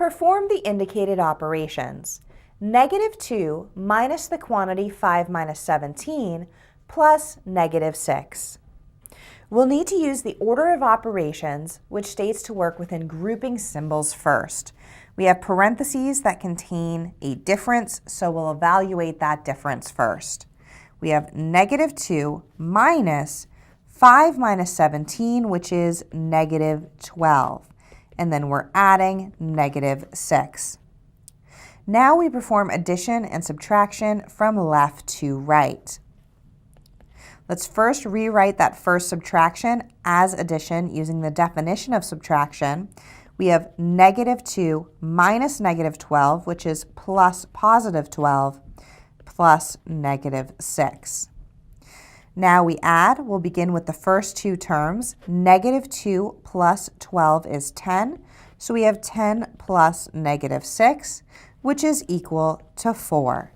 Perform the indicated operations. -2 minus the quantity 5 minus 17 plus -6. We'll need to use the order of operations, which states to work within grouping symbols first. We have parentheses that contain a difference, so we'll evaluate that difference first. We have -2 minus 5 minus 17, which is -12. And then we're adding -6. Now we perform addition and subtraction from left to right. Let's first rewrite that first subtraction as addition using the definition of subtraction. We have -2 minus -12, which is plus +12, plus -6. Now we add. We'll begin with the first two terms. -2 plus 12 is 10, so we have 10 plus -6, which is equal to 4.